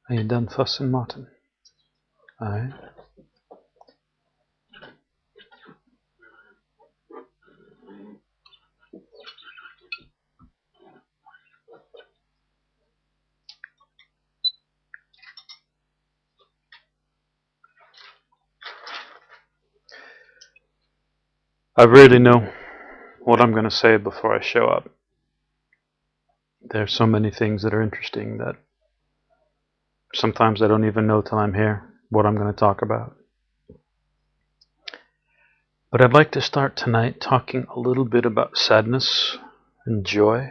Are you done fussing, Martin? Alright. I really know what I'm going to say before I show up. There's so many things that are interesting that sometimes I don't even know till I'm here what I'm going to talk about. But I'd like to start tonight talking a little bit about sadness and joy.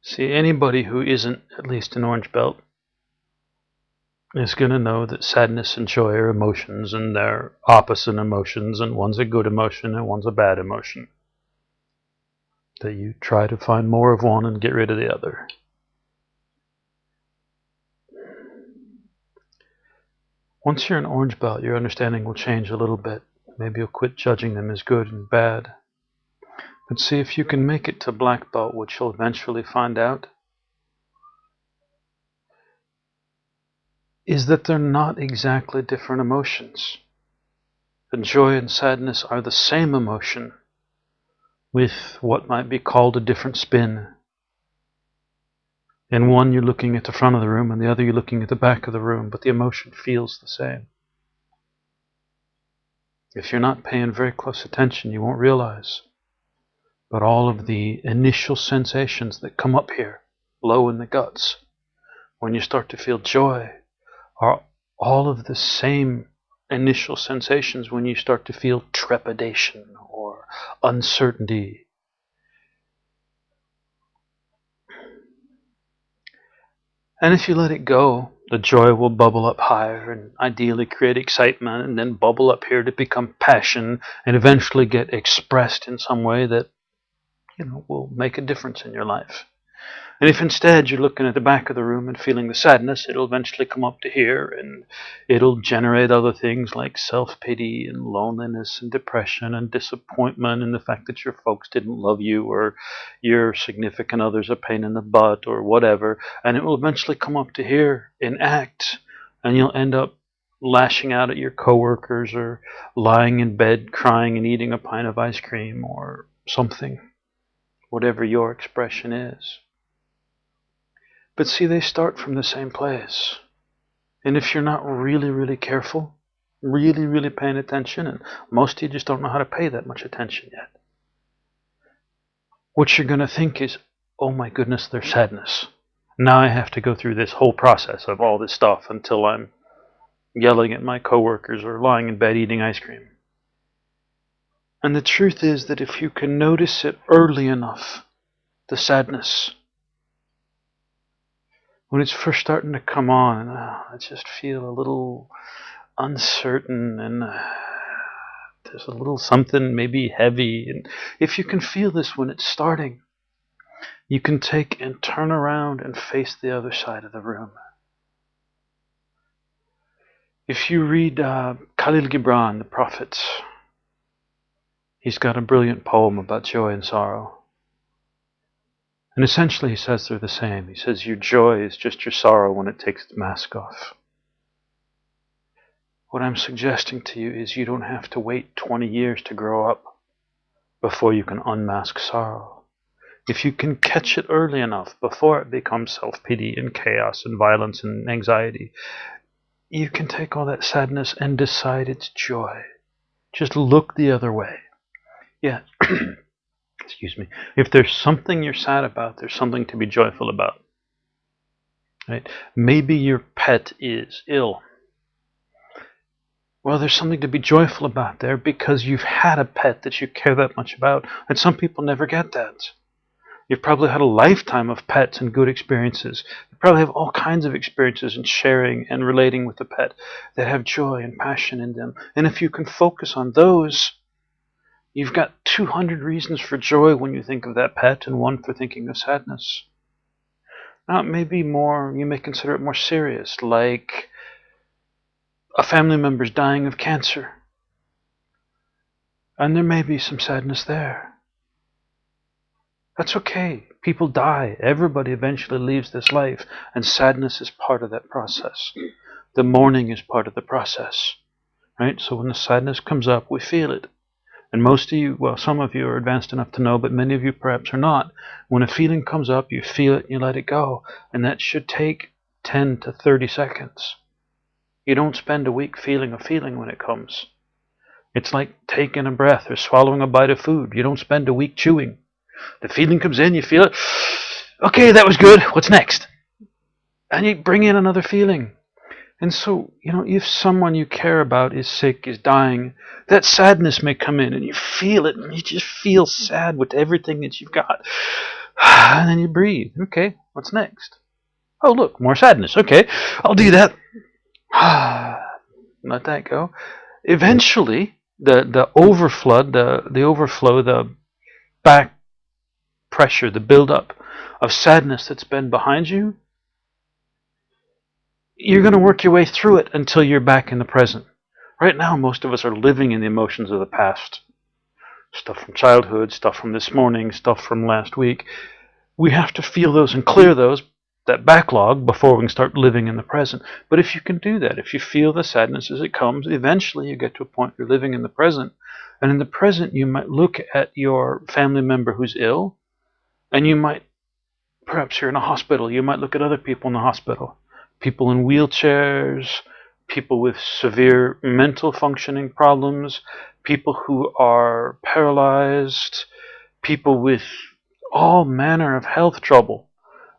See, anybody who isn't at least an orange belt is going to know that sadness and joy are emotions, and they're opposite emotions, and one's a good emotion and one's a bad emotion. That you try to find more of one and get rid of the other. Once you're an orange belt, your understanding will change a little bit. Maybe you'll quit judging them as good and bad. But see, if you can make it to black belt, what you'll eventually find out is that they're not exactly different emotions. And joy and sadness are the same emotion, with what might be called a different spin. In one you're looking at the front of the room, and the other you're looking at the back of the room, but the emotion feels the same. If you're not paying very close attention, you won't realize. But all of the initial sensations that come up here, low in the guts, when you start to feel joy, are all of the same initial sensations when you start to feel trepidation or uncertainty. And if you let it go, the joy will bubble up higher and ideally create excitement, and then bubble up here to become passion, and eventually get expressed in some way that will make a difference in your life. And if instead you're looking at the back of the room and feeling the sadness, it'll eventually come up to here, and it'll generate other things like self-pity and loneliness and depression and disappointment, and the fact that your folks didn't love you, or your significant other's a pain in the butt, or whatever. And it will eventually come up to here and act, and you'll end up lashing out at your coworkers, or lying in bed crying and eating a pint of ice cream or something, whatever your expression is. But see, they start from the same place. And if you're not really, really careful, really, really paying attention, and most of you just don't know how to pay that much attention yet, what you're going to think is, oh my goodness, there's sadness. Now I have to go through this whole process of all this stuff until I'm yelling at my coworkers or lying in bed eating ice cream. And the truth is that if you can notice it early enough, the sadness, when it's first starting to come on, I just feel a little uncertain, and there's a little something maybe heavy. And if you can feel this when it's starting, you can take and turn around and face the other side of the room. If you read Khalil Gibran, the prophet, he's got a brilliant poem about joy and sorrow. And essentially he says they're the same. He says your joy is just your sorrow when it takes its mask off. What I'm suggesting to you is you don't have to wait 20 years to grow up before you can unmask sorrow. If you can catch it early enough, before it becomes self-pity and chaos and violence and anxiety, you can take all that sadness and decide it's joy. Just look the other way. Yeah. Excuse me. If there's something you're sad about, there's something to be joyful about. Right? Maybe your pet is ill. Well, there's something to be joyful about there because you've had a pet that you care that much about, and some people never get that. You've probably had a lifetime of pets and good experiences. You probably have all kinds of experiences in sharing and relating with the pet that have joy and passion in them. And if you can focus on those, you've got 200 reasons for joy when you think of that pet and one for thinking of sadness. Now, it may be more, you may consider it more serious, like a family member's dying of cancer. And there may be some sadness there. That's okay. People die. Everybody eventually leaves this life, and sadness is part of that process. The mourning is part of the process, right? So when the sadness comes up, we feel it. And most of you, well, some of you are advanced enough to know, but many of you perhaps are not. When a feeling comes up, you feel it and you let it go. And that should take 10 to 30 seconds. You don't spend a week feeling a feeling when it comes. It's like taking a breath or swallowing a bite of food. You don't spend a week chewing. The feeling comes in, you feel it. Okay, that was good. What's next? And you bring in another feeling. And so, if someone you care about is sick, is dying, that sadness may come in and you feel it and you just feel sad with everything that you've got. And then you breathe. Okay, what's next? Oh, look, more sadness. Okay, I'll do that. Let that go. Eventually, the overflood, the overflow, the back pressure, the buildup of sadness that's been behind you, you're going to work your way through it until you're back in the present. Right now, most of us are living in the emotions of the past. Stuff from childhood, stuff from this morning, stuff from last week. We have to feel those and clear those, that backlog, before we can start living in the present. But if you can do that, if you feel the sadness as it comes, eventually you get to a point where you're living in the present. And in the present, you might look at your family member who's ill, and you might, perhaps you're in a hospital, you might look at other people in the hospital. People in wheelchairs, people with severe mental functioning problems, people who are paralyzed, people with all manner of health trouble.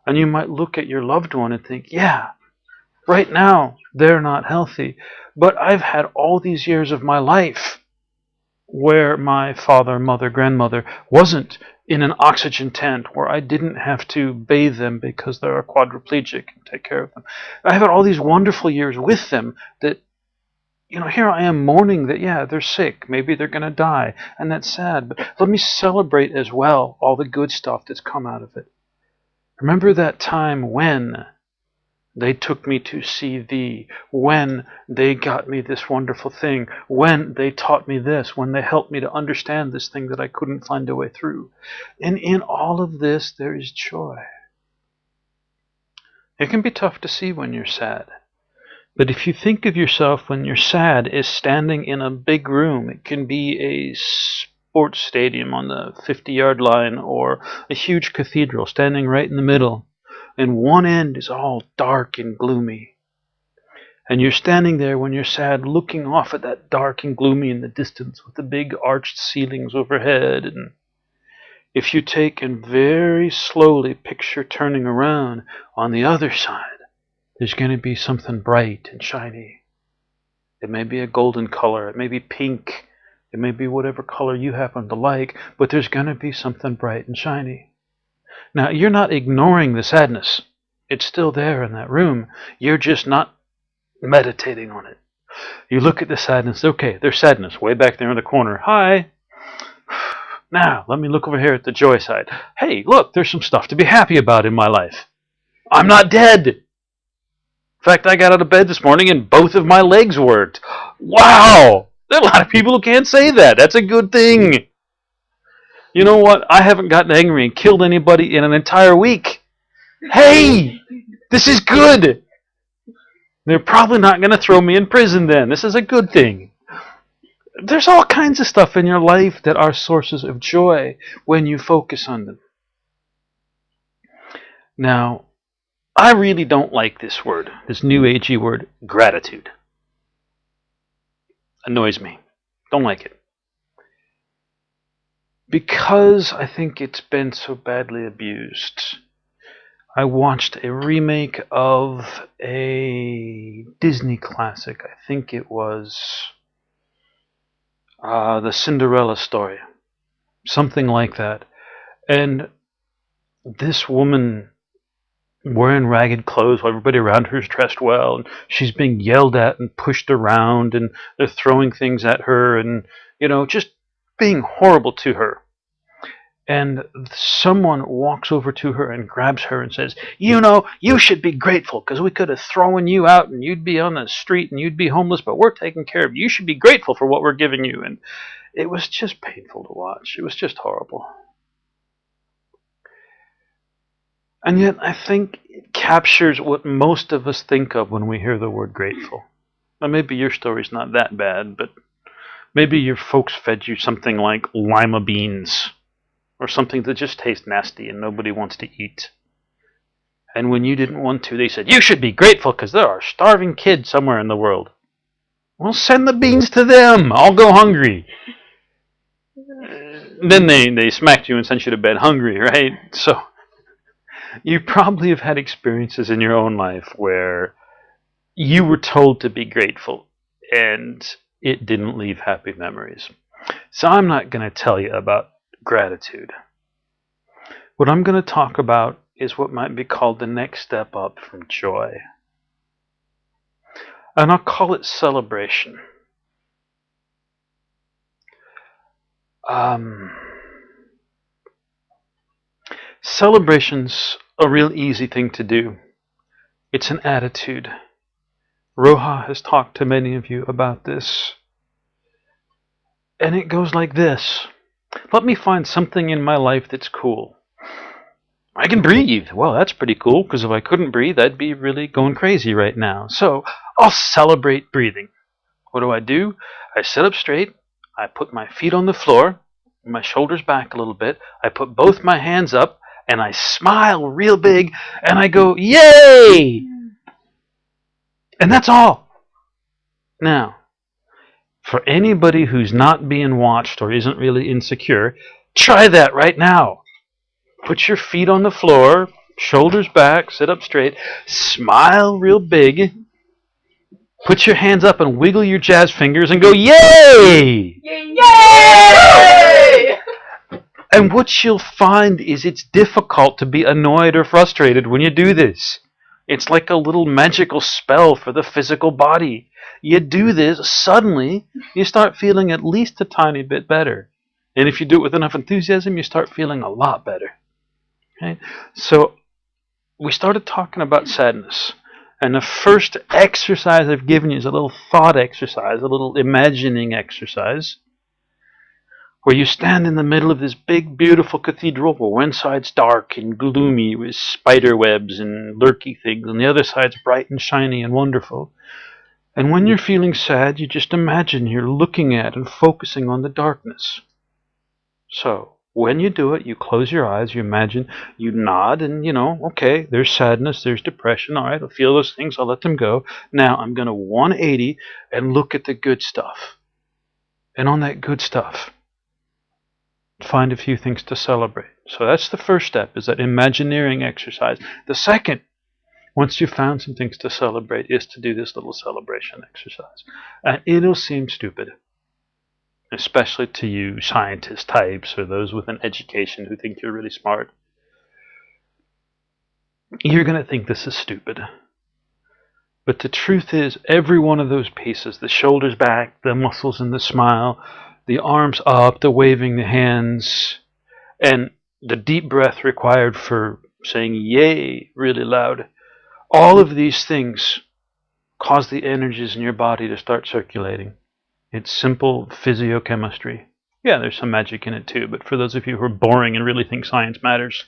And you might look at your loved one and think, yeah, right now they're not healthy, but I've had all these years of my life where my father, mother, grandmother wasn't in an oxygen tent, where I didn't have to bathe them because they're a quadriplegic and take care of them. I've had all these wonderful years with them that, here I am mourning that, yeah, they're sick. Maybe they're going to die, and that's sad. But let me celebrate as well all the good stuff that's come out of it. Remember that time when they took me to see thee, when they got me this wonderful thing, when they taught me this, when they helped me to understand this thing that I couldn't find a way through. And in all of this, there is joy. It can be tough to see when you're sad. But if you think of yourself when you're sad as standing in a big room, it can be a sports stadium on the 50-yard line or a huge cathedral standing right in the middle. And one end is all dark and gloomy. And you're standing there when you're sad, looking off at that dark and gloomy in the distance with the big arched ceilings overhead. And if you take and very slowly picture turning around on the other side, there's going to be something bright and shiny. It may be a golden color, it may be pink, it may be whatever color you happen to like, but there's going to be something bright and shiny. Now, you're not ignoring the sadness. It's still there in that room. You're just not meditating on it. You look at the sadness. Okay, there's sadness way back there in the corner. Hi. Now, let me look over here at the joy side. Hey, look, there's some stuff to be happy about in my life. I'm not dead. In fact, I got out of bed this morning and both of my legs worked. Wow! There are a lot of people who can't say that. That's a good thing. You know what? I haven't gotten angry and killed anybody in an entire week. Hey! This is good! They're probably not going to throw me in prison then. This is a good thing. There's all kinds of stuff in your life that are sources of joy when you focus on them. Now, I really don't like this word, this new agey word, gratitude. Annoys me. Don't like it. Because I think it's been so badly abused. I watched a remake of a Disney classic. I think it was the Cinderella story, something like that. And this woman wearing ragged clothes while everybody around her is dressed well, and she's being yelled at and pushed around, and they're throwing things at her, and just being horrible to her. And someone walks over to her and grabs her and says, you should be grateful because we could have thrown you out and you'd be on the street and you'd be homeless, but we're taking care of you. You should be grateful for what we're giving you. And it was just painful to watch. It was just horrible. And yet I think it captures what most of us think of when we hear the word grateful. Now, maybe your story's not that bad, but maybe your folks fed you something like lima beans, or something that just tastes nasty and nobody wants to eat. And when you didn't want to, they said, you should be grateful because there are starving kids somewhere in the world. Well, send the beans to them. I'll go hungry. Then they smacked you and sent you to bed hungry, right? So you probably have had experiences in your own life where you were told to be grateful and it didn't leave happy memories. So I'm not going to tell you about gratitude. What I'm going to talk about is what might be called the next step up from joy. And I'll call it celebration. Celebration's a real easy thing to do. It's an attitude. Roha has talked to many of you about this. And it goes like this. Let me find something in my life that's cool. I can breathe. Well, that's pretty cool, because if I couldn't breathe, I'd be really going crazy right now. So I'll celebrate breathing. What do? I sit up straight. I put my feet on the floor, my shoulders back a little bit. I put both my hands up, and I smile real big, and I go, yay! And that's all. Now, for anybody who's not being watched or isn't really insecure, try that right now. Put your feet on the floor, shoulders back, sit up straight, smile real big, put your hands up and wiggle your jazz fingers and go, yay! Yay! Yay! And what you'll find is it's difficult to be annoyed or frustrated when you do this. It's like a little magical spell for the physical body. You do this, suddenly you start feeling at least a tiny bit better. And if you do it with enough enthusiasm, you start feeling a lot better. Okay? So we started talking about sadness. And the first exercise I've given you is a little thought exercise, a little imagining exercise, where you stand in the middle of this big, beautiful cathedral where one side's dark and gloomy with spider webs and lurky things, and the other side's bright and shiny and wonderful. And when you're feeling sad, you just imagine you're looking at and focusing on the darkness. So, when you do it, you close your eyes, you imagine, you nod, and okay, there's sadness, there's depression, all right, I'll feel those things, I'll let them go. Now, I'm going to 180 and look at the good stuff. And on that good stuff, find a few things to celebrate. So that's the first step, is that imagineering exercise. The second, once you've found some things to celebrate, is to do this little celebration exercise. And it'll seem stupid, especially to you scientist types or those with an education who think you're really smart. You're going to think this is stupid. But the truth is, every one of those pieces, the shoulders back, the muscles in the smile, the arms up, the waving the hands, and the deep breath required for saying yay really loud, all of these things cause the energies in your body to start circulating. It's simple physiochemistry. Yeah, there's some magic in it too, but for those of you who are boring and really think science matters,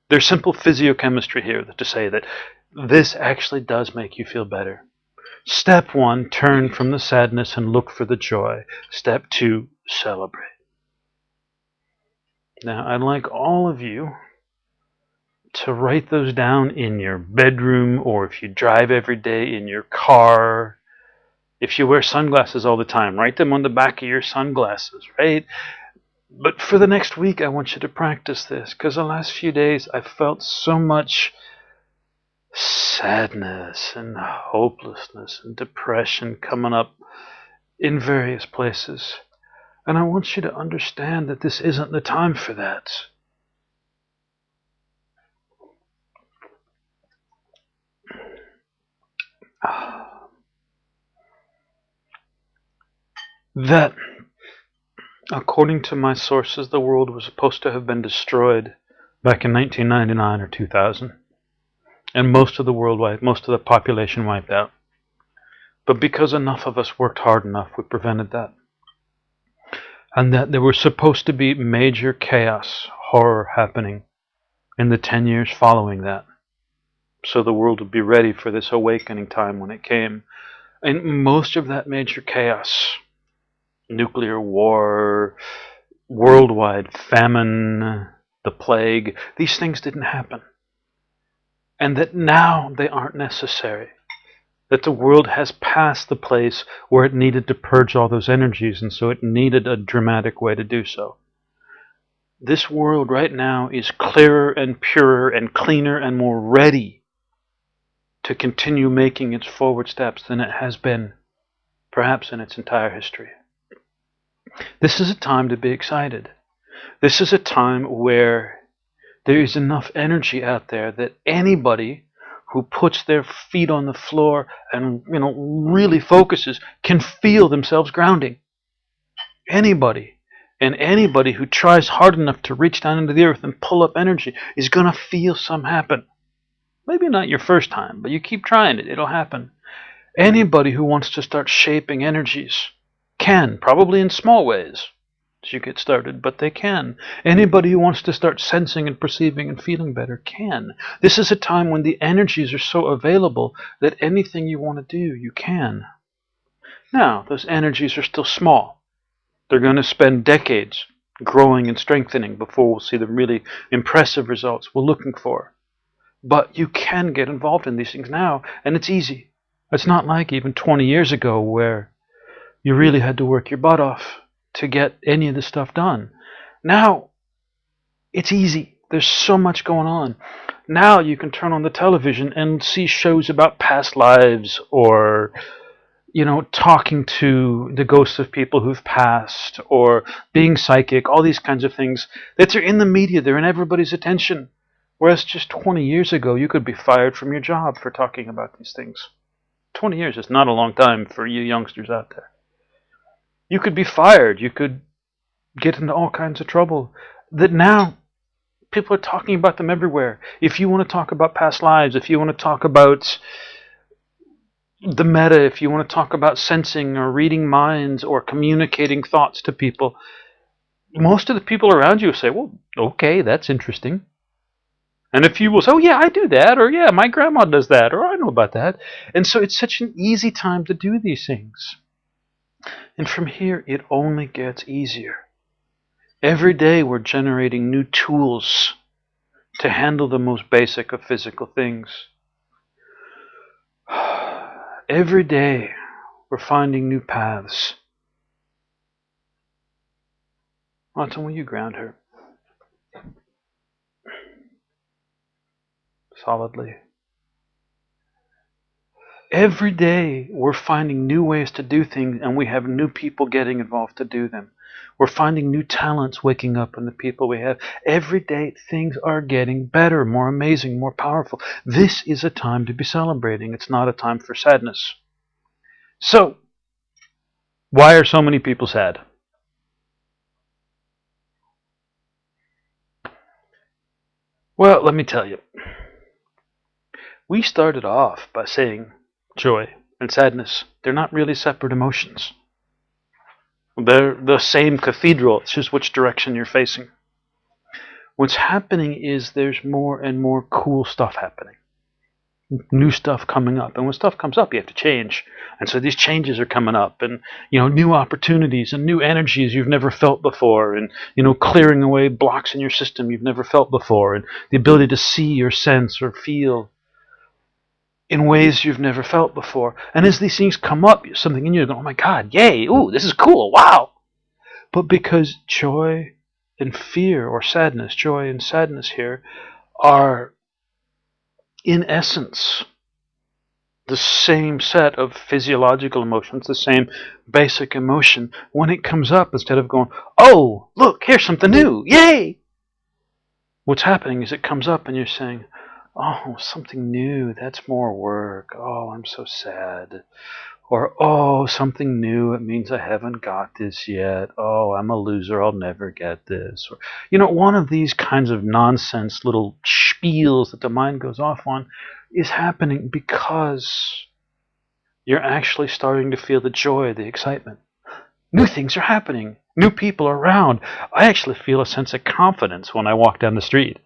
there's simple physiochemistry here to say that this actually does make you feel better. Step 1, turn from the sadness and look for the joy. Step 2, celebrate. Now, I'd like all of you to write those down in your bedroom, or if you drive every day, in your car. If you wear sunglasses all the time, write them on the back of your sunglasses, right? But for the next week, I want you to practice this, because the last few days I felt so much sadness and hopelessness and depression coming up in various places. And I want you to understand that this isn't the time for that. That, according to my sources, the world was supposed to have been destroyed back in 1999 or 2000. And most of the population wiped out. But because enough of us worked hard enough, we prevented that. And that there was supposed to be major chaos, horror happening in the 10 years following that. So the world would be ready for this awakening time when it came. And most of that major chaos, nuclear war, worldwide famine, the plague, these things didn't happen. And that now they aren't necessary. That the world has passed the place where it needed to purge all those energies, and so it needed a dramatic way to do so. This world right now is clearer and purer and cleaner and more ready to continue making its forward steps than it has been, perhaps in its entire history. This is a time to be excited. This is a time where there is enough energy out there that anybody who puts their feet on the floor and really focuses can feel themselves grounding. Anybody. And anybody who tries hard enough to reach down into the earth and pull up energy is going to feel some happen. Maybe not your first time, but you keep trying it, it'll happen. Anybody who wants to start shaping energies can, probably in small ways as you get started, but they can. Anybody who wants to start sensing and perceiving and feeling better can. This is a time when the energies are so available that anything you want to do, you can. Now, those energies are still small. They're going to spend decades growing and strengthening before we'll see the really impressive results we're looking for. But you can get involved in these things now, and it's easy. It's not like even 20 years ago where you really had to work your butt off to get any of this stuff done. Now, it's easy. There's so much going on. Now you can turn on the television and see shows about past lives, or talking to the ghosts of people who've passed, or being psychic, all these kinds of things that are in the media. They're in everybody's attention. Whereas just 20 years ago, you could be fired from your job for talking about these things. 20 years is not a long time for you youngsters out there. You could be fired. You could get into all kinds of trouble. That now, people are talking about them everywhere. If you want to talk about past lives, if you want to talk about the meta, if you want to talk about sensing or reading minds or communicating thoughts to people, most of the people around you will say, well, okay, that's interesting. And if you will say, oh yeah, I do that, or yeah, my grandma does that, or I know about that. And so it's such an easy time to do these things. And from here, it only gets easier. Every day we're generating new tools to handle the most basic of physical things. Every day we're finding new paths. Watson, will you ground her? Solidly. Every day we're finding new ways to do things, and we have new people getting involved to do them. We're finding new talents waking up in the people we have. Every day things are getting better, more amazing, more powerful. This is a time to be celebrating. It's not a time for sadness. So, why are so many people sad? Well, let me tell you. We started off by saying joy and sadness, they're not really separate emotions. They're the same cathedral, it's just which direction you're facing. What's happening is there's more and more cool stuff happening. New stuff coming up. And when stuff comes up, you have to change. And so these changes are coming up, and new opportunities and new energies you've never felt before, and clearing away blocks in your system you've never felt before, and the ability to see or sense or feel in ways you've never felt before. And as these things come up, something in you goes, oh my God, yay, ooh, this is cool, wow. But because joy and fear or sadness, joy and sadness here, are in essence the same set of physiological emotions, the same basic emotion. When it comes up, instead of going, oh, look, here's something new, yay! What's happening is it comes up and you're saying, oh, something new, that's more work. Oh, I'm so sad. Or, oh, something new, it means I haven't got this yet. Oh, I'm a loser, I'll never get this. Or, one of these kinds of nonsense little spiels that the mind goes off on is happening because you're actually starting to feel the joy, the excitement. New things are happening. New people are around. I actually feel a sense of confidence when I walk down the street.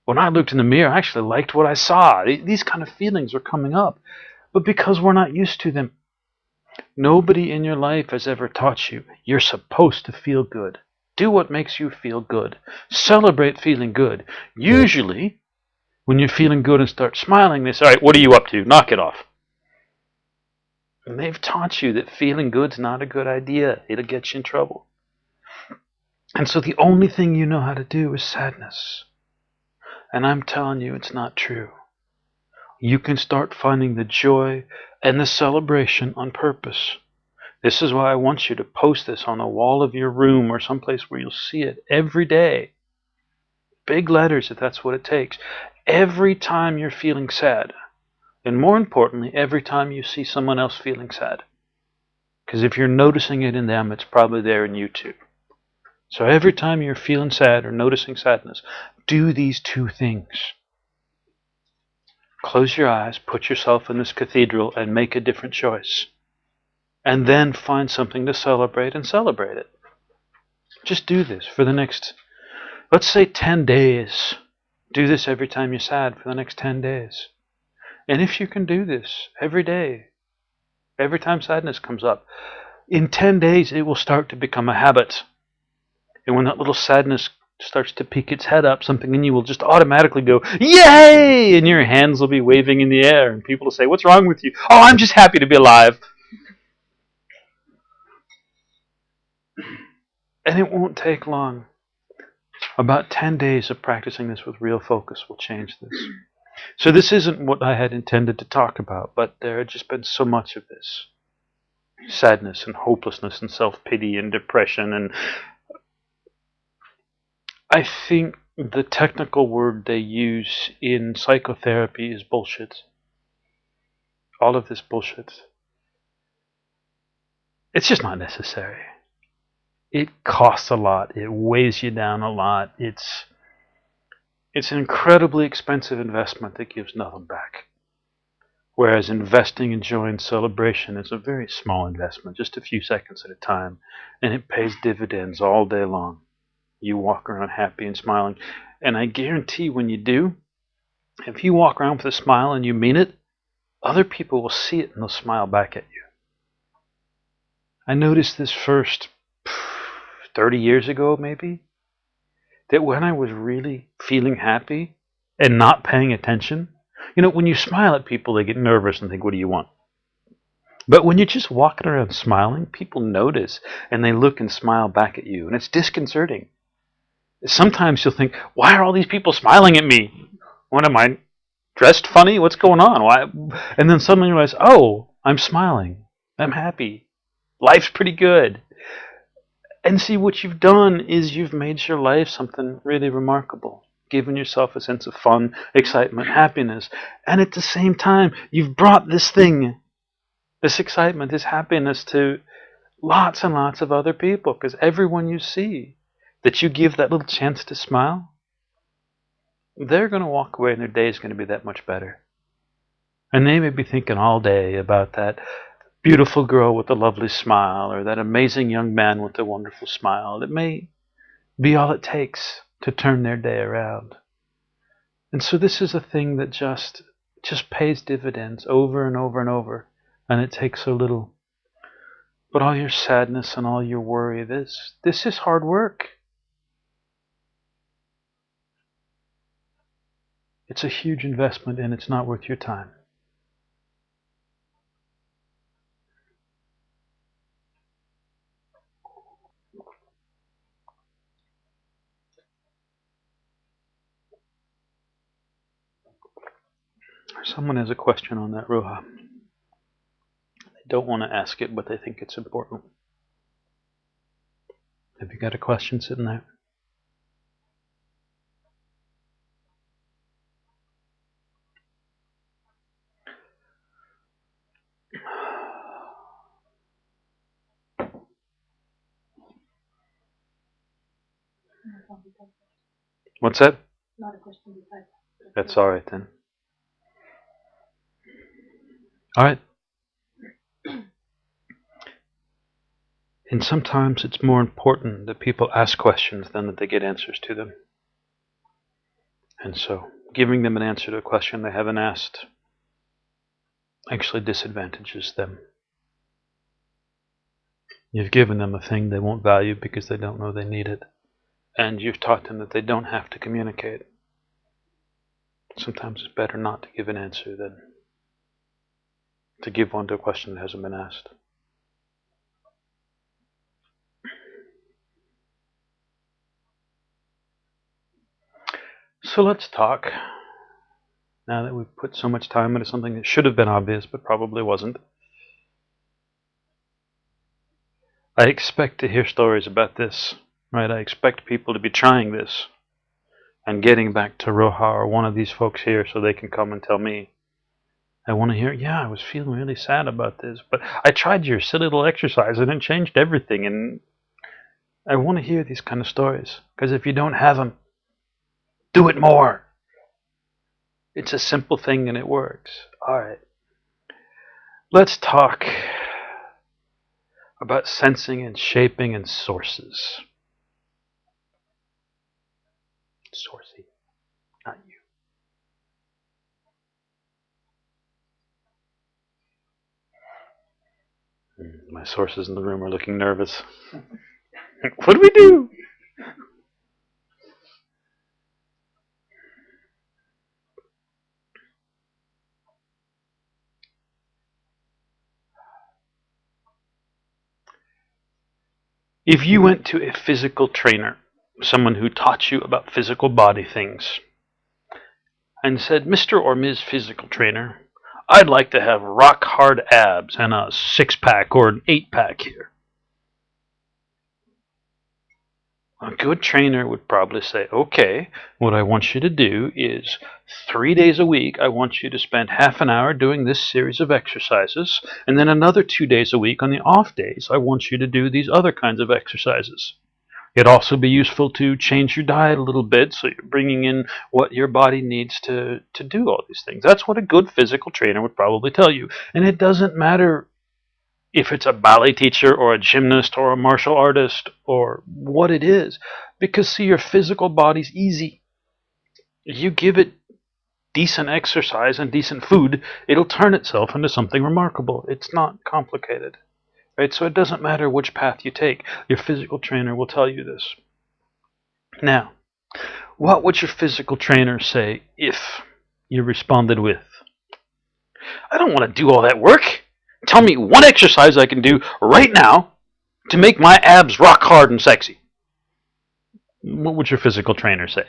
When I looked in the mirror, I actually liked what I saw. These kind of feelings are coming up. But because we're not used to them, nobody in your life has ever taught you you're supposed to feel good. Do what makes you feel good. Celebrate feeling good. Usually, when you're feeling good and start smiling, they say, all right, what are you up to? Knock it off. And they've taught you that feeling good's not a good idea. It'll get you in trouble. And so the only thing you know how to do is sadness. And I'm telling you, it's not true. You can start finding the joy and the celebration on purpose. This is why I want you to post this on the wall of your room or someplace where you'll see it every day. Big letters, if that's what it takes. Every time you're feeling sad. And more importantly, every time you see someone else feeling sad. Because if you're noticing it in them, it's probably there in you too. So every time you're feeling sad or noticing sadness, do these two things. Close your eyes, put yourself in this cathedral, and make a different choice. And then find something to celebrate and celebrate it. Just do this for the next, let's say 10 days. Do this every time you're sad for the next 10 days. And if you can do this every day, every time sadness comes up, in 10 days it will start to become a habit. And when that little sadness starts to peek its head up, something in you will just automatically go, yay! And your hands will be waving in the air, and people will say, what's wrong with you? Oh, I'm just happy to be alive. And it won't take long. About 10 days of practicing this with real focus will change this. So this isn't what I had intended to talk about, but there had just been so much of this. Sadness and hopelessness and self-pity and depression. And I think the technical word they use in psychotherapy is bullshit. All of this bullshit. It's just not necessary. It costs a lot. It weighs you down a lot. It's an incredibly expensive investment that gives nothing back. Whereas investing in joy and celebration is a very small investment, just a few seconds at a time, and it pays dividends all day long. You walk around happy and smiling. And I guarantee when you do, if you walk around with a smile and you mean it, other people will see it and they'll smile back at you. I noticed this first 30 years ago, maybe, that when I was really feeling happy and not paying attention, when you smile at people, they get nervous and think, what do you want? But when you're just walking around smiling, people notice and they look and smile back at you, and it's disconcerting. Sometimes you'll think, why are all these people smiling at me? What am I, dressed funny? What's going on? Why? And then suddenly you realize, oh, I'm smiling. I'm happy. Life's pretty good. And see, what you've done is you've made your life something really remarkable. Given yourself a sense of fun, excitement, happiness. And at the same time, you've brought this thing, this excitement, this happiness to lots and lots of other people. Because everyone you see that you give that little chance to smile, they're going to walk away and their day is going to be that much better. And they may be thinking all day about that beautiful girl with a lovely smile or that amazing young man with a wonderful smile. It may be all it takes to turn their day around. And so this is a thing that just pays dividends over and over and over. And it takes so little. But all your sadness and all your worry, this is hard work. It's a huge investment and it's not worth your time. Someone has a question on that, Roha. They don't want to ask it, but they think it's important. Have you got a question sitting there? What's that? Not a question beside that. That's all right then. All right. And sometimes it's more important that people ask questions than that they get answers to them. And so giving them an answer to a question they haven't asked actually disadvantages them. You've given them a thing they won't value because they don't know they need it. And you've taught them that they don't have to communicate. Sometimes it's better not to give an answer than to give one to a question that hasn't been asked. So let's talk. Now that we've put so much time into something that should have been obvious but probably wasn't. I expect to hear stories about this, right? I expect people to be trying this and getting back to Roha or one of these folks here so they can come and tell me. I want to hear, yeah, I was feeling really sad about this, but I tried your silly little exercise and it changed everything. And I want to hear these kind of stories, because if you don't have them, do it more. It's a simple thing and it works. All right. Let's talk about sensing and shaping and sources. Sourcey, not you. My sources in the room are looking nervous. What do we do? If you went to a physical trainer, someone who taught you about physical body things, and said, Mr. or Ms. Physical Trainer, I'd like to have rock hard abs and a 6-pack or an 8-pack here. A good trainer would probably say, okay, what I want you to do is 3 days a week, I want you to spend half an hour doing this series of exercises, and then another 2 days a week on the off days, I want you to do these other kinds of exercises. It'd also be useful to change your diet a little bit so you're bringing in what your body needs to do all these things. That's what a good physical trainer would probably tell you. And it doesn't matter if it's a ballet teacher or a gymnast or a martial artist or what it is, because see, your physical body's easy. You give it decent exercise and decent food, it'll turn itself into something remarkable. It's not complicated. Right? So it doesn't matter which path you take. Your physical trainer will tell you this. Now, what would your physical trainer say if you responded with, I don't want to do all that work. Tell me one exercise I can do right now to make my abs rock hard and sexy. What would your physical trainer say?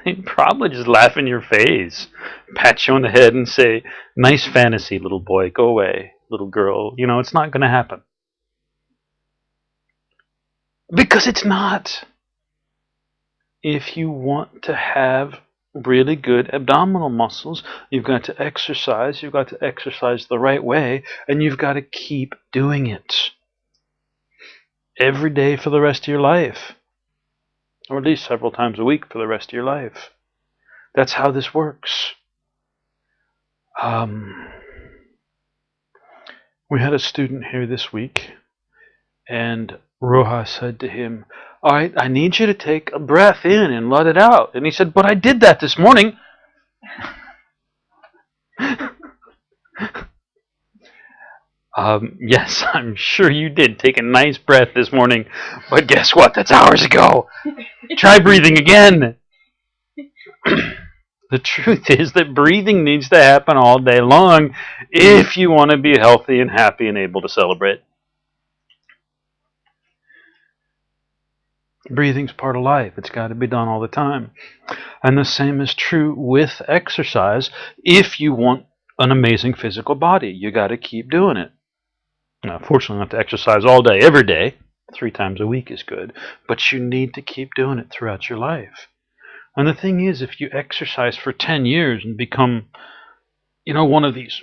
They'd probably just laugh in your face, pat you on the head and say, nice fantasy, little boy, go away, little girl. You know, it's not going to happen. Because it's not. If you want to have really good abdominal muscles, you've got to exercise the right way, and you've got to keep doing it. Every day for the rest of your life. Or at least several times a week for the rest of your life. That's how this works. We had a student here this week, and Roha said to him, all right, I need you to take a breath in and let it out. And he said, but I did that this morning. Yes, I'm sure you did take a nice breath this morning, but guess what? That's hours ago. Try breathing again. The truth is that breathing needs to happen all day long if you want to be healthy and happy and able to celebrate. Breathing's part of life. It's got to be done all the time. And the same is true with exercise. If you want an amazing physical body, you got to keep doing it. Now, fortunately, not to exercise all day, every day. 3 times a week is good. But you need to keep doing it throughout your life. And the thing is, if you exercise for 10 years and become, one of these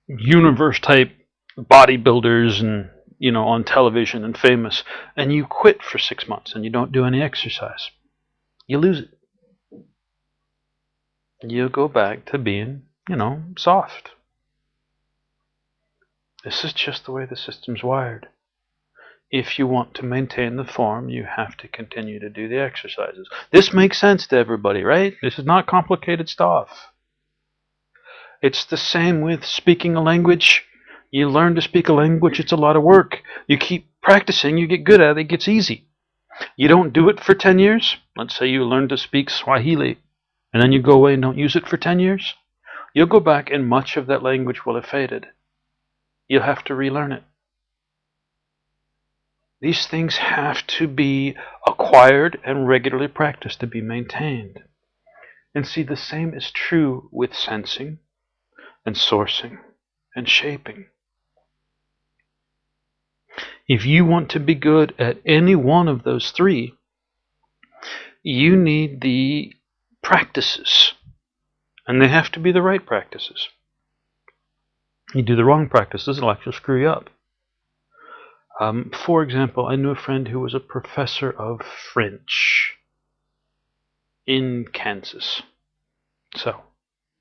universe type bodybuilders and, on television and famous, and you quit for 6 months and you don't do any exercise, you lose it. You go back to being, soft. This is just the way the system's wired. If you want to maintain the form, you have to continue to do the exercises. This makes sense to everybody, right? This is not complicated stuff. It's the same with speaking a language. You learn to speak a language, it's a lot of work. You keep practicing, you get good at it, it gets easy. You don't do it for 10 years. Let's say you learn to speak Swahili, and then you go away and don't use it for 10 years. You'll go back and much of that language will have faded. You'll have to relearn it. These things have to be acquired and regularly practiced to be maintained. And see, the same is true with sensing and sourcing and shaping. If you want to be good at any one of those three, you need the practices. And they have to be the right practices. You do the wrong practices, it'll actually screw you up. For example, I knew a friend who was a professor of French in Kansas. So,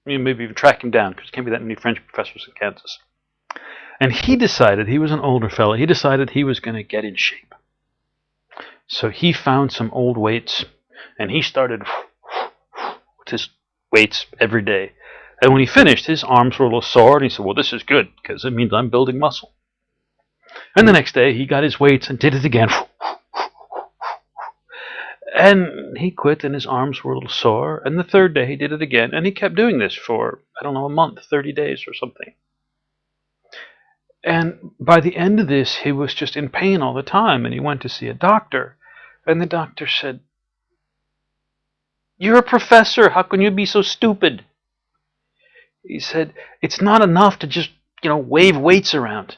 maybe even track him down, because there can't be that many French professors in Kansas. And he was an older fellow, he decided he was going to get in shape. So he found some old weights, and he started with his weights every day. And when he finished, his arms were a little sore, and he said, well, this is good, because it means I'm building muscle. And the next day, he got his weights and did it again. And he quit, and his arms were a little sore. And the third day, he did it again. And he kept doing this for, a month, 30 days or something. And by the end of this, he was just in pain all the time. And he went to see a doctor. And the doctor said, you're a professor. How can you be so stupid? He said, it's not enough to just, wave weights around.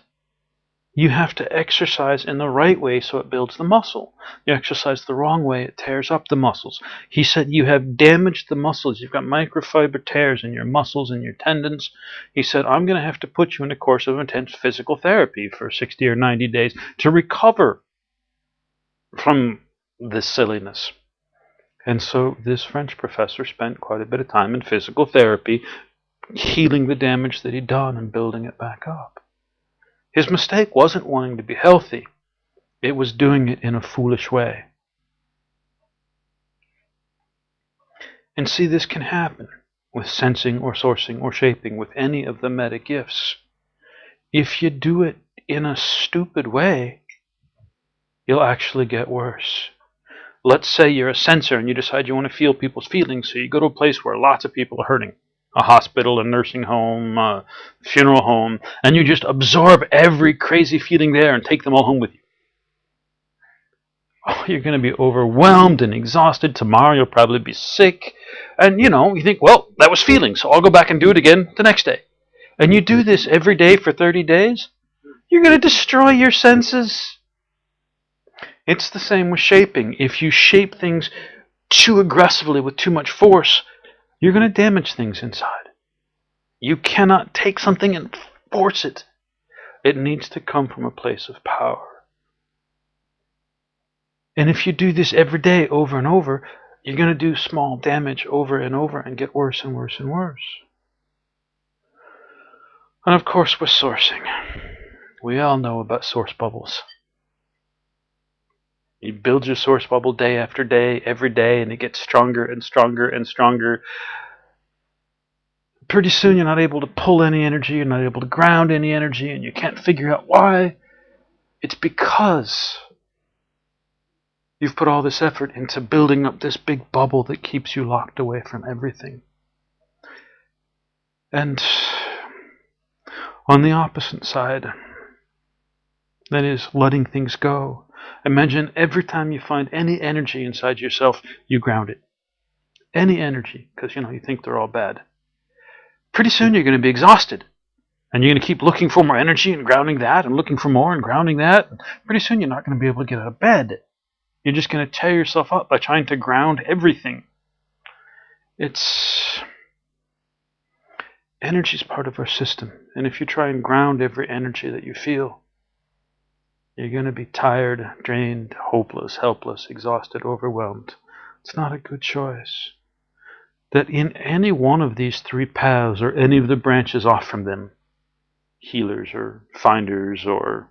You have to exercise in the right way so it builds the muscle. You exercise the wrong way, it tears up the muscles. He said you have damaged the muscles. You've got microfiber tears in your muscles and your tendons. He said, I'm going to have to put you in a course of intense physical therapy for 60 or 90 days to recover from this silliness. And so this French professor spent quite a bit of time in physical therapy, healing the damage that he'd done and building it back up. His mistake wasn't wanting to be healthy. It was doing it in a foolish way. And see, this can happen with sensing or sourcing or shaping, with any of the meta gifts. If you do it in a stupid way, you'll actually get worse. Let's say you're a sensor and you decide you want to feel people's feelings, so you go to a place where lots of people are hurting. A hospital, a nursing home, a funeral home, and you just absorb every crazy feeling there and take them all home with you. Oh, you're going to be overwhelmed and exhausted. Tomorrow you'll probably be sick. And, you think, well, that was feeling, so I'll go back and do it again the next day. And you do this every day for 30 days, you're going to destroy your senses. It's the same with shaping. If you shape things too aggressively with too much force, you're going to damage things inside. You cannot take something and force it. It needs to come from a place of power. And if you do this every day over and over, you're going to do small damage over and over and get worse and worse and worse. And of course, with sourcing, we all know about source bubbles. You build your source bubble day after day, every day, and it gets stronger and stronger and stronger. Pretty soon you're not able to pull any energy, you're not able to ground any energy, and you can't figure out why. It's because you've put all this effort into building up this big bubble that keeps you locked away from everything. And on the opposite side, that is letting things go, Imagine every time you find any energy inside yourself, you ground it. Any energy, because you think they're all bad. Pretty soon you're going to be exhausted. And you're going to keep looking for more energy and grounding that and looking for more and grounding that. And pretty soon you're not going to be able to get out of bed. You're just going to tear yourself up by trying to ground everything. Energy is part of our system. And if you try and ground every energy that you feel, you're going to be tired, drained, hopeless, helpless, exhausted, overwhelmed. It's not a good choice. That in any one of these three paths or any of the branches off from them, healers or finders or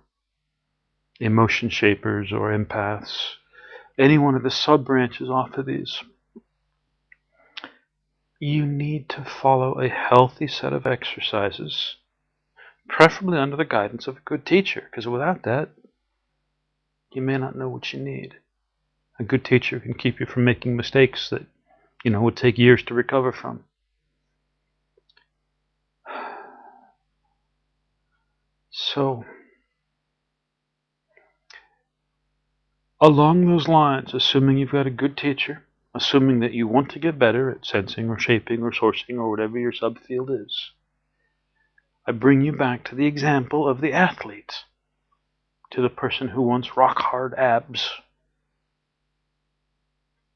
emotion shapers or empaths, any one of the sub-branches off of these, you need to follow a healthy set of exercises, preferably under the guidance of a good teacher, because without that, you may not know what you need. A good teacher can keep you from making mistakes that, would take years to recover from. So, along those lines, assuming you've got a good teacher, assuming that you want to get better at sensing or shaping or sourcing or whatever your subfield is, I bring you back to the example of the athlete, to the person who wants rock-hard abs.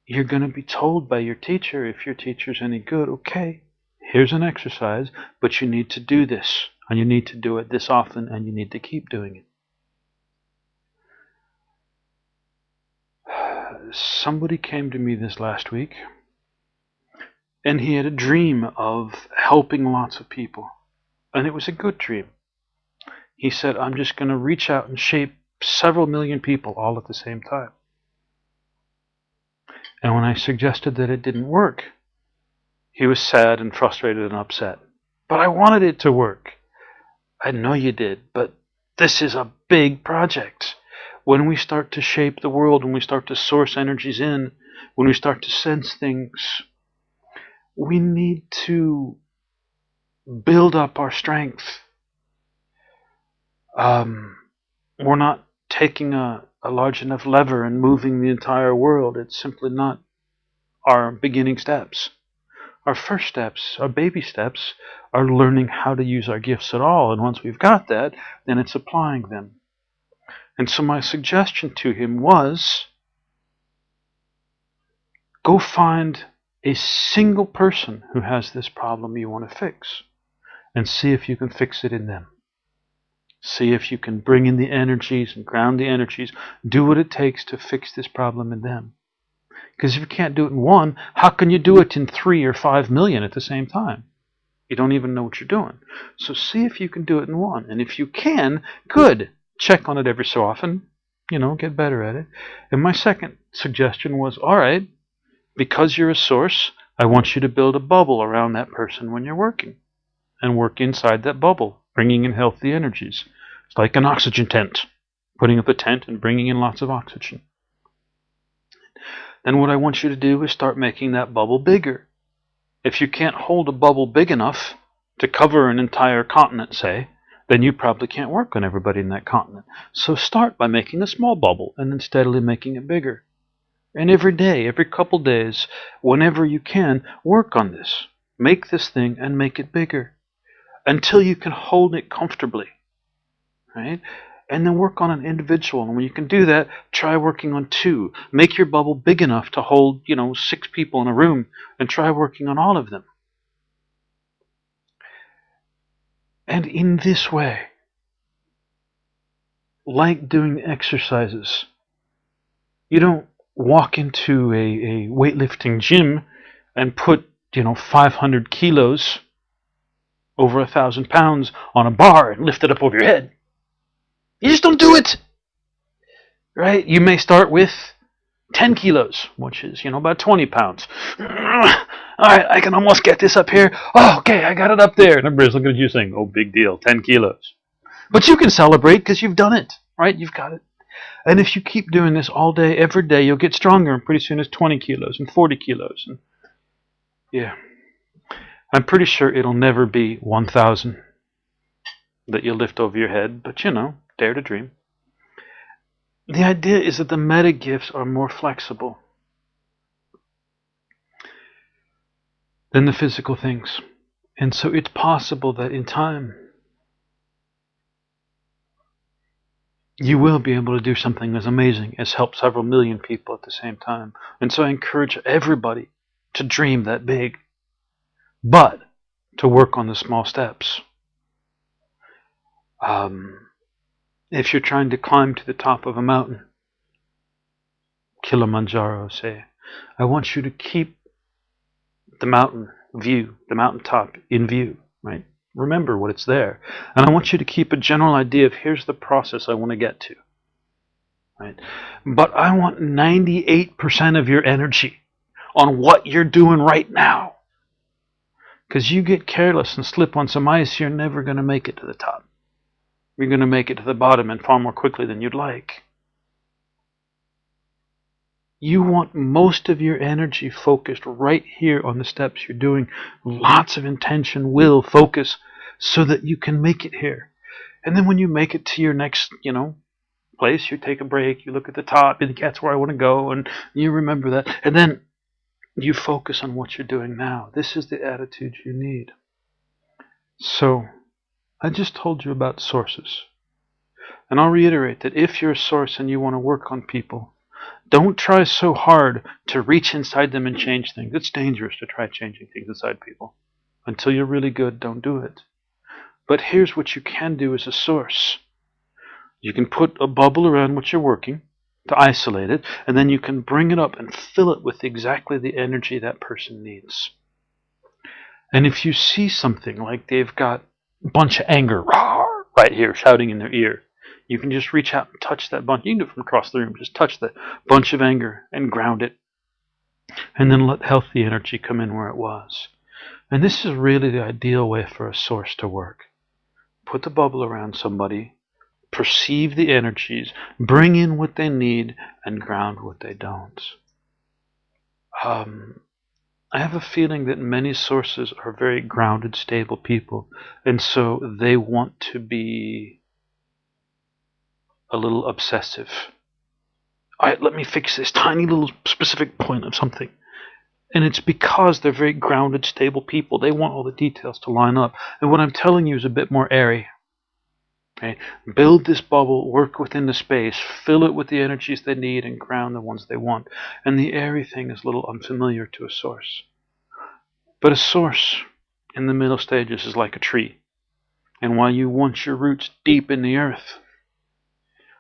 You're going to be told by your teacher, if your teacher's any good, okay, here's an exercise, but you need to do this, and you need to do it this often, and you need to keep doing it. Somebody came to me this last week, and he had a dream of helping lots of people, and it was a good dream. He said, I'm just going to reach out and shape several million people all at the same time. And when I suggested that it didn't work, he was sad and frustrated and upset. But I wanted it to work. I know you did, but this is a big project. When we start to shape the world, when we start to source energies in, when we start to sense things, we need to build up our strength. We're not taking a large enough lever and moving the entire world. It's simply not our beginning steps. Our first steps, our baby steps, are learning how to use our gifts at all. And once we've got that, then it's applying them. And so my suggestion to him was, go find a single person who has this problem you want to fix, and see if you can fix it in them. See if you can bring in the energies and ground the energies. Do what it takes to fix this problem in them. Because if you can't do it in one, how can you do it in 3 or 5 million at the same time? You don't even know what you're doing. So see if you can do it in one. And if you can, good. Check on it every so often. Get better at it. And my second suggestion was, all right, because you're a source, I want you to build a bubble around that person when you're working. And work inside that bubble, bringing in healthy energies. It's like an oxygen tent. Putting up a tent and bringing in lots of oxygen. Then what I want you to do is start making that bubble bigger. If you can't hold a bubble big enough to cover an entire continent, say, then you probably can't work on everybody in that continent. So start by making a small bubble and then steadily making it bigger. And every day, every couple days, whenever you can, work on this. Make this thing and make it bigger until you can hold it comfortably, right? And then work on an individual. And when you can do that, try working on 2. Make your bubble big enough to hold, 6 people in a room, and try working on all of them. And in this way, like doing exercises, you don't walk into a weightlifting gym and put, 500 kilos over 1,000 pounds on a bar and lift it up over your head. You just don't do it, right? You may start with 10 kilos, which is, about 20 pounds. All right, I can almost get this up here. Oh, okay, I got it up there. And everybody's looking at you saying, oh, big deal, 10 kilos. But you can celebrate because you've done it, right? You've got it. And if you keep doing this all day, every day, you'll get stronger. And pretty soon it's 20 kilos and 40 kilos. And yeah. I'm pretty sure it'll never be 1,000 that you lift over your head. But, dare to dream. The idea is that the meta gifts are more flexible than the physical things. And so it's possible that in time, you will be able to do something as amazing as help several million people at the same time. And so I encourage everybody to dream that big, but to work on the small steps. If you're trying to climb to the top of a mountain, Kilimanjaro, say, I want you to keep the mountain view, the mountaintop in view, right? Remember what it's there. And I want you to keep a general idea of here's the process I want to get to, right? But I want 98% of your energy on what you're doing right now. Because you get careless and slip on some ice, you're never going to make it to the top. You're going to make it to the bottom and far more quickly than you'd like. You want most of your energy focused right here on the steps you're doing. Lots of intention, will, focus, so that you can make it here. And then when you make it to your next, place, you take a break, you look at the top, you think that's where I want to go, and you remember that. And then you focus on what you're doing now. This is the attitude you need. So, I just told you about sources. And I'll reiterate that if you're a source and you want to work on people, don't try so hard to reach inside them and change things. It's dangerous to try changing things inside people. Until you're really good, don't do it. But here's what you can do as a source. You can put a bubble around what you're working to isolate it, and then you can bring it up and fill it with exactly the energy that person needs. And if you see something like they've got a bunch of anger right here shouting in their ear, you can just reach out and touch that bunch. You can do it from across the room. Just touch the bunch of anger and ground it. And then let healthy energy come in where it was. And this is really the ideal way for a source to work. Put the bubble around somebody, perceive the energies, bring in what they need, and ground what they don't. I have a feeling that many sources are very grounded, stable people, and so they want to be a little obsessive. All right, let me fix this tiny little specific point of something. And it's because they're very grounded, stable people. They want all the details to line up. And what I'm telling you is a bit more airy. Okay? Build this bubble, work within the space, fill it with the energies they need, and ground the ones they want. And the airy thing is a little unfamiliar to a source. But a source in the middle stages is like a tree. And while you want your roots deep in the earth,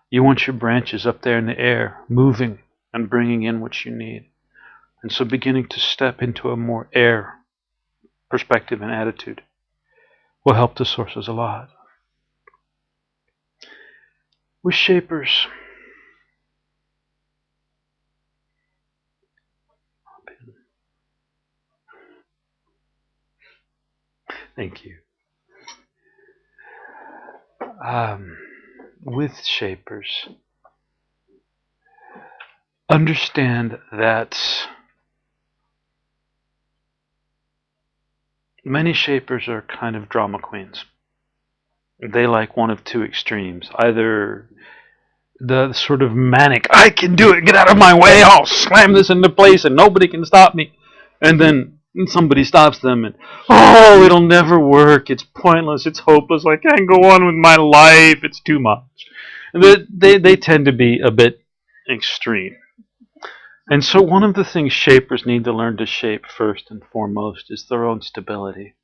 you want your branches up there in the air, moving and bringing in what you need. And so beginning to step into a more air perspective and attitude will help the sources a lot. With shapers, thank you. With shapers, understand that many shapers are kind of drama queens. They like one of two extremes. Either the sort of manic, I can do it, get out of my way, I'll slam this into place and nobody can stop me. And then somebody stops them and, oh, it'll never work, it's pointless, it's hopeless, I can't go on with my life, it's too much. And they tend to be a bit extreme. And so one of the things shapers need to learn to shape first and foremost is their own stability.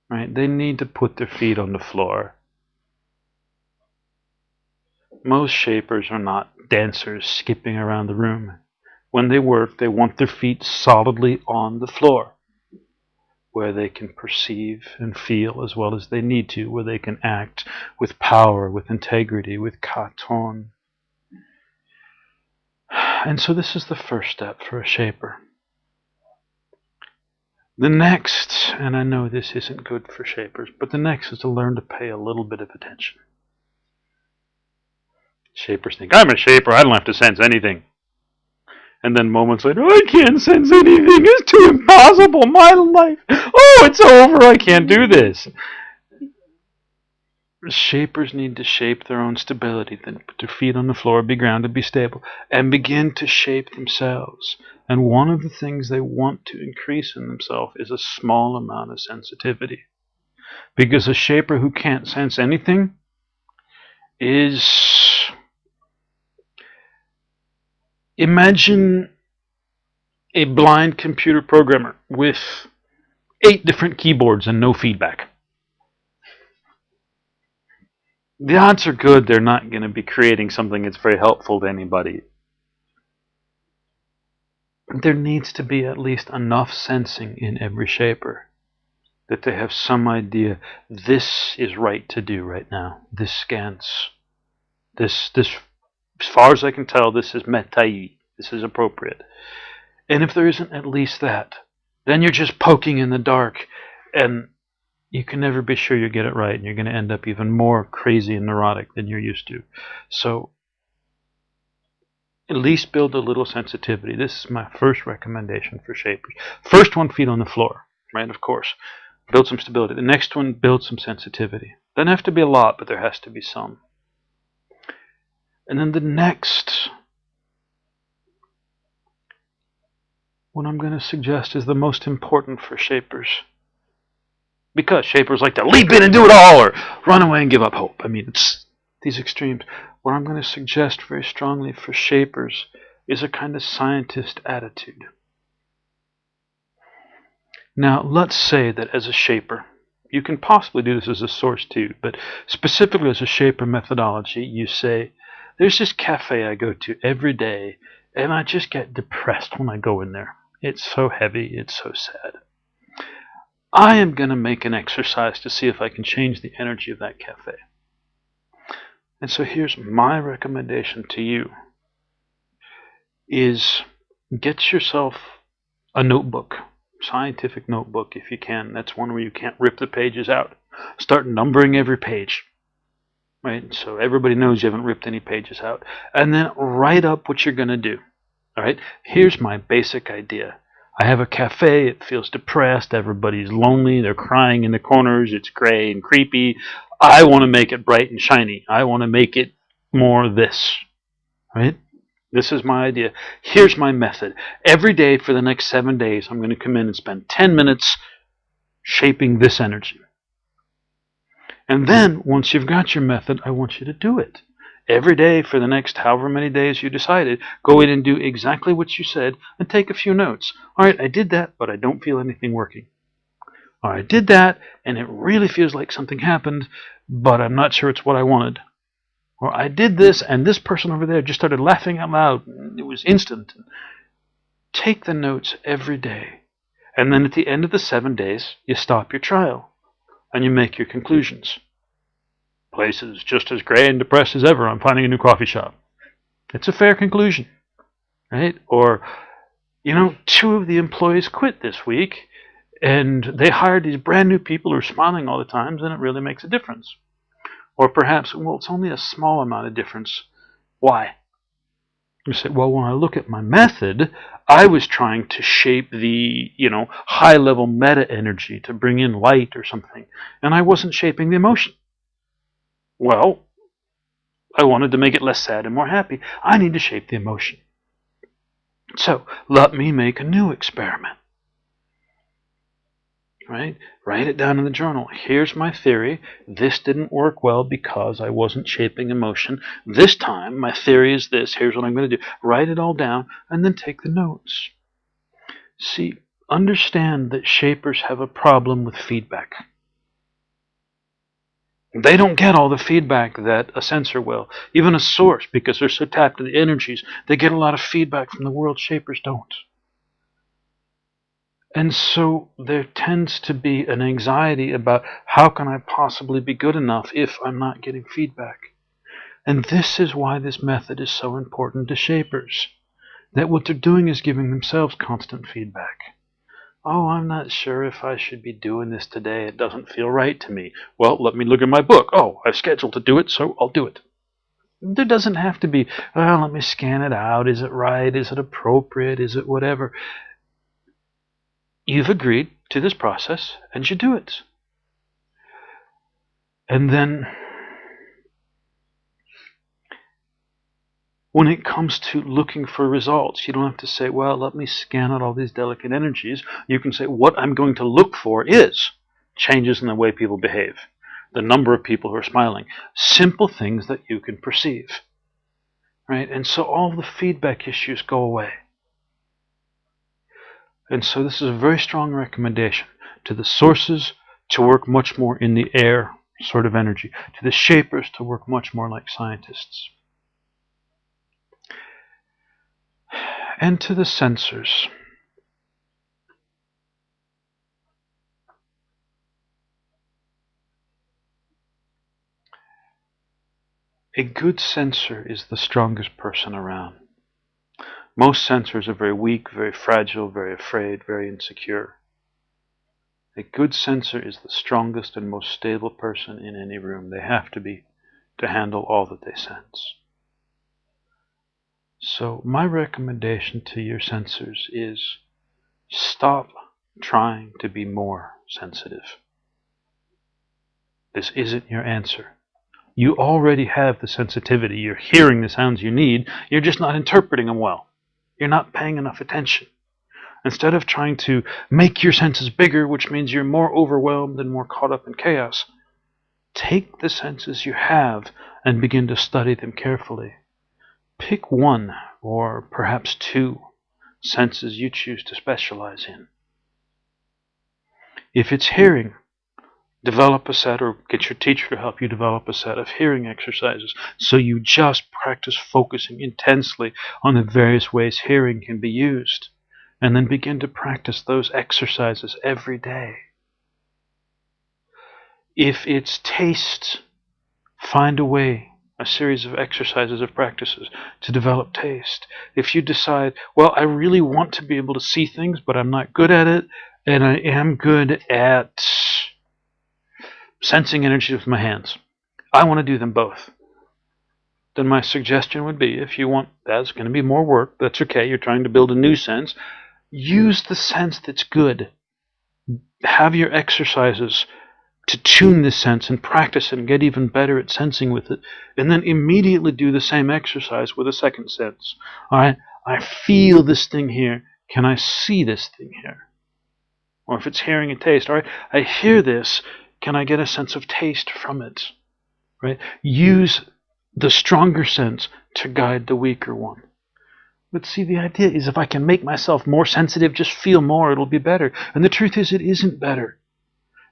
Right? They need to put their feet on the floor. Most shapers are not dancers skipping around the room. When they work, they want their feet solidly on the floor, where they can perceive and feel as well as they need to, where they can act with power, with integrity, with katon. And so this is the first step for a shaper. The next, and I know this isn't good for shapers, but the next is to learn to pay a little bit of attention. Shapers think, I'm a shaper, I don't have to sense anything. And then moments later, I can't sense anything, it's too impossible, my life. Oh, it's over, I can't do this. Shapers need to shape their own stability, then put their feet on the floor, be grounded, be stable, and begin to shape themselves. And one of the things they want to increase in themselves is a small amount of sensitivity. Because a shaper who can't sense anything is... Imagine a blind computer programmer with 8 different keyboards and no feedback. The odds are good they're not going to be creating something that's very helpful to anybody. There needs to be at least enough sensing in every shaper that they have some idea this is right to do right now. This scans. This, as far as I can tell, this is metai. This is appropriate. And if there isn't at least that, then you're just poking in the dark, and you can never be sure you get it right, and you're going to end up even more crazy and neurotic than you're used to. So at least build a little sensitivity. This is my first recommendation for shapers. First one, feet on the floor, right? Of course. Build some stability. The next one, build some sensitivity. Doesn't have to be a lot, but there has to be some. And then the next, what I'm going to suggest is the most important for shapers. Because shapers like to leap in and do it all, or run away and give up hope. I mean, it's these extremes. What I'm going to suggest very strongly for shapers is a kind of scientist attitude. Now, let's say that as a shaper, you can possibly do this as a source too, but specifically as a shaper methodology, you say, there's this cafe I go to every day, and I just get depressed when I go in there. It's so heavy, it's so sad. I am going to make an exercise to see if I can change the energy of that cafe. And so here's my recommendation to you, is get yourself a notebook. Scientific notebook if you can. That's one where you can't rip the pages out. Start numbering every page, right? So everybody knows you haven't ripped any pages out. And then write up what you're going to do. All right? Here's my basic idea. I have a cafe. It feels depressed. Everybody's lonely. They're crying in the corners. It's gray and creepy. I want to make it bright and shiny. I want to make it more this, right? This is my idea. Here's my method. Every day for the next 7 days, I'm going to come in and spend 10 minutes shaping this energy. And then, once you've got your method, I want you to do it. Every day for the next however many days you decided, go in and do exactly what you said and take a few notes. All right, I did that, but I don't feel anything working. Or I did that, and it really feels like something happened, but I'm not sure it's what I wanted. Or I did this, and this person over there just started laughing out loud. It was instant. Take the notes every day. And then at the end of the 7 days, you stop your trial. And you make your conclusions. Place is just as gray and depressed as ever. I'm finding a new coffee shop. It's a fair conclusion. Right? Or, 2 of the employees quit this week, and they hired these brand new people who are smiling all the time, and it really makes a difference. Or perhaps, well, it's only a small amount of difference. Why? You say, well, when I look at my method, I was trying to shape the, high-level meta-energy to bring in light or something, and I wasn't shaping the emotion. Well, I wanted to make it less sad and more happy. I need to shape the emotion. So, let me make a new experiment. Right? Write it down in the journal. Here's my theory. This didn't work well because I wasn't shaping emotion. This time, my theory is this. Here's what I'm going to do. Write it all down and then take the notes. See, understand that shapers have a problem with feedback. They don't get all the feedback that a sensor will. Even a source, because they're so tapped into the energies, they get a lot of feedback from the world. Shapers don't. And so there tends to be an anxiety about how can I possibly be good enough if I'm not getting feedback. And this is why this method is so important to shapers. That what they're doing is giving themselves constant feedback. Oh, I'm not sure if I should be doing this today. It doesn't feel right to me. Well, let me look at my book. Oh, I've scheduled to do it, so I'll do it. There doesn't have to be, well, let me scan it out. Is it right? Is it appropriate? Is it whatever? You've agreed to this process, and you do it. And then when it comes to looking for results, you don't have to say, well, let me scan out all these delicate energies. You can say, what I'm going to look for is changes in the way people behave, the number of people who are smiling, simple things that you can perceive. Right? And so all the feedback issues go away. And so this is a very strong recommendation to the sources to work much more in the air sort of energy, to the shapers to work much more like scientists, and to the sensors. A good sensor is the strongest person around. Most sensors are very weak, very fragile, very afraid, very insecure. A good sensor is the strongest and most stable person in any room. They have to be to handle all that they sense. So my recommendation to your sensors is stop trying to be more sensitive. This isn't your answer. You already have the sensitivity. You're hearing the sounds you need. You're just not interpreting them well. You're not paying enough attention. Instead of trying to make your senses bigger, which means you're more overwhelmed and more caught up in chaos, take the senses you have and begin to study them carefully. Pick one or perhaps two senses you choose to specialize in. If it's hearing, develop a set, or get your teacher to help you develop a set of hearing exercises so you just practice focusing intensely on the various ways hearing can be used. And then begin to practice those exercises every day. If it's taste, find a way, a series of exercises, of practices to develop taste. If you decide, well, I really want to be able to see things, but I'm not good at it, and I am good at sensing energy with my hands. I want to do them both. Then my suggestion would be, if you want, that's going to be more work, that's okay, you're trying to build a new sense, use the sense that's good. Have your exercises to tune this sense and practice it and get even better at sensing with it. And then immediately do the same exercise with a second sense. All right, I feel this thing here. Can I see this thing here? Or if it's hearing and taste, all right, I hear this. Can I get a sense of taste from it? Right? Use the stronger sense to guide the weaker one. But see, the idea is if I can make myself more sensitive, just feel more, it'll be better. And the truth is, it isn't better.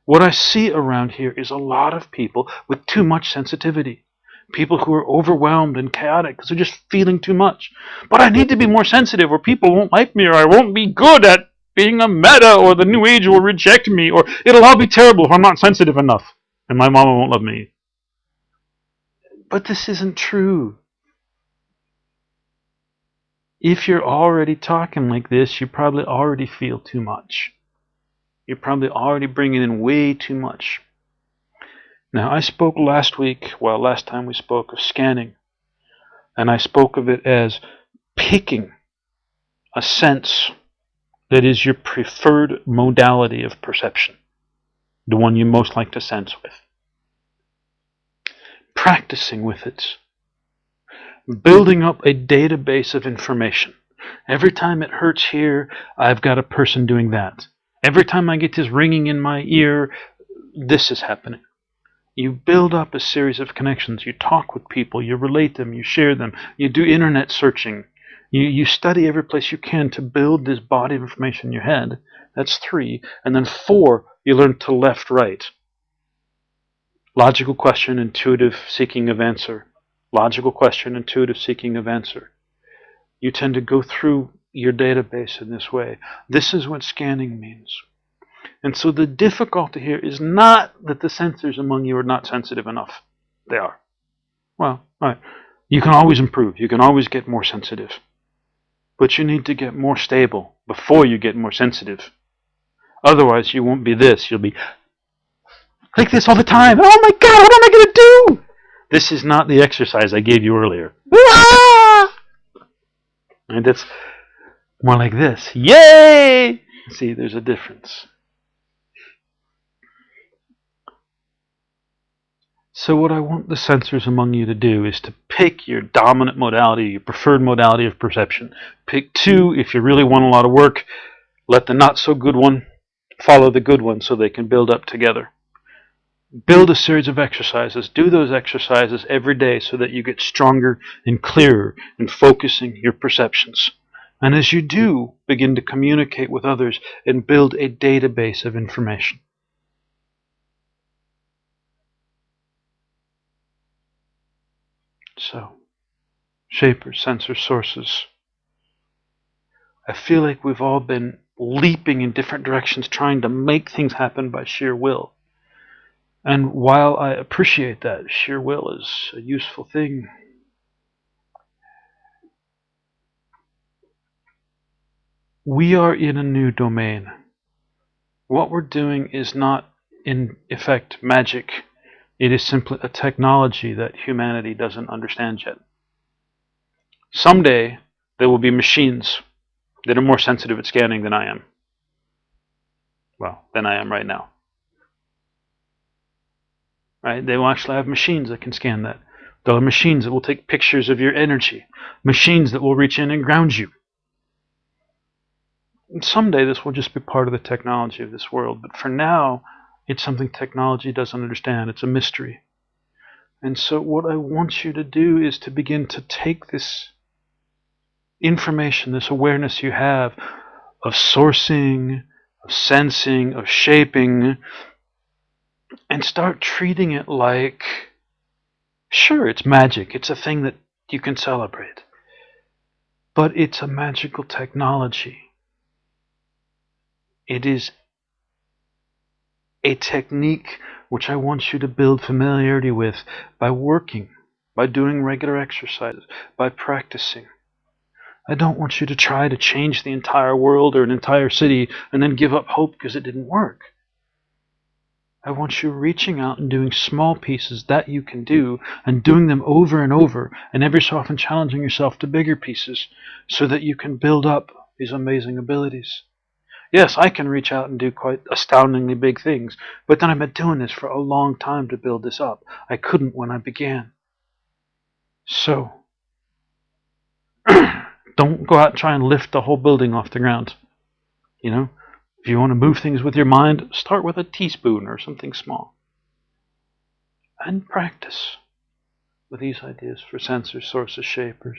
What I see around here is a lot of people with too much sensitivity. People who are overwhelmed and chaotic because they're just feeling too much. But I need to be more sensitive or people won't like me, or I won't be good at being a meta, or the new age will reject me, or it'll all be terrible if I'm not sensitive enough and my mama won't love me. But this isn't true. If you're already talking like this, you probably already feel too much. You're probably already bringing in way too much. Now, I spoke last time we spoke of scanning, and I spoke of it as picking a sense that is your preferred modality of perception, the one you most like to sense with. Practicing with it. Building up a database of information. Every time it hurts here, I've got a person doing that. Every time I get this ringing in my ear, this is happening. You build up a series of connections. You talk with people. You relate them. You share them. You do internet searching. You study every place you can to build this body of information in your head. That's 3. And then 4, you learn to left-right. Logical question, intuitive seeking of answer. Logical question, intuitive seeking of answer. You tend to go through your database in this way. This is what scanning means. And so the difficulty here is not that the sensors among you are not sensitive enough. They are. Well, right. You can always improve. You can always get more sensitive. But you need to get more stable before you get more sensitive. Otherwise, you won't be this. You'll be like this all the time. Oh my God, what am I going to do? This is not the exercise I gave you earlier. And that's more like this. Yay! See, there's a difference. So what I want the sensors among you to do is to pick your dominant modality, your preferred modality of perception. Pick two if you really want a lot of work. Let the not so good one follow the good one so they can build up together. Build a series of exercises. Do those exercises every day so that you get stronger and clearer in focusing your perceptions. And as you do, begin to communicate with others and build a database of information. So, shapers, sensor sources. I feel like we've all been leaping in different directions trying to make things happen by sheer will. And while I appreciate that, sheer will is a useful thing. We are in a new domain. What we're doing is not, in effect, magic. It is simply a technology that humanity doesn't understand yet. Someday, there will be machines that are more sensitive at scanning than I am. Well, than I am right now. Right? They will actually have machines that can scan that. There are machines that will take pictures of your energy. Machines that will reach in and ground you. And someday this will just be part of the technology of this world. But for now, it's something technology doesn't understand. It's a mystery. And so what I want you to do is to begin to take this information, this awareness you have of sourcing, of sensing, of shaping, and start treating it like, sure, it's magic. It's a thing that you can celebrate. But it's a magical technology. It is a technique which I want you to build familiarity with by working, by doing regular exercises, by practicing. I don't want you to try to change the entire world or an entire city and then give up hope because it didn't work. I want you reaching out and doing small pieces that you can do and doing them over and over, and every so often challenging yourself to bigger pieces so that you can build up these amazing abilities. Yes, I can reach out and do quite astoundingly big things, but then I've been doing this for a long time to build this up. I couldn't when I began. So, don't go out and try and lift the whole building off the ground. You know, if you want to move things with your mind, start with a teaspoon or something small. And practice with these ideas for sensors, sources, shapers.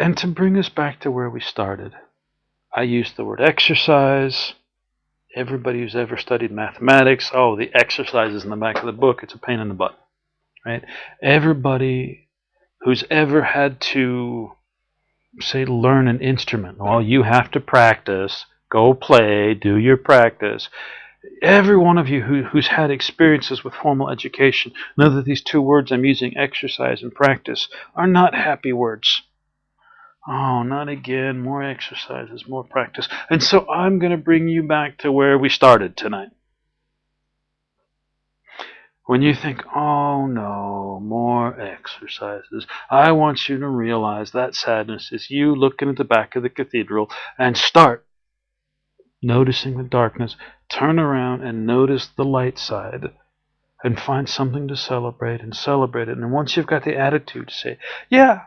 And to bring us back to where we started, I used the word exercise. Everybody who's ever studied mathematics, oh, the exercises in the back of the book, it's a pain in the butt, right? Everybody who's ever had to, say, learn an instrument, well, you have to practice, go play, do your practice. Every one of you who's had experiences with formal education know that these two words I'm using, exercise and practice, are not happy words. Oh, not again. More exercises, more practice. And so I'm going to bring you back to where we started tonight. When you think, oh no, more exercises, I want you to realize that sadness is you looking at the back of the cathedral and start noticing the darkness. Turn around and notice the light side and find something to celebrate and celebrate it. And once you've got the attitude to say, yeah,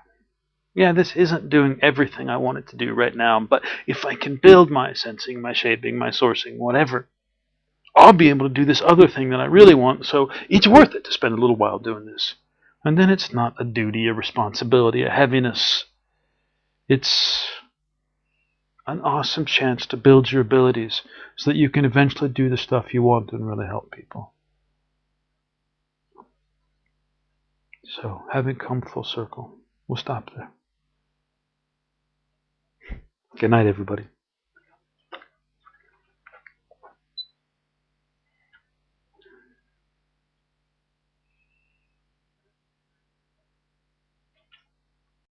this isn't doing everything I want it to do right now, but if I can build my sensing, my shaping, my sourcing, whatever, I'll be able to do this other thing that I really want, so it's worth it to spend a little while doing this. And then it's not a duty, a responsibility, a heaviness. It's an awesome chance to build your abilities so that you can eventually do the stuff you want and really help people. So, having come full circle, we'll stop there. Good night, everybody.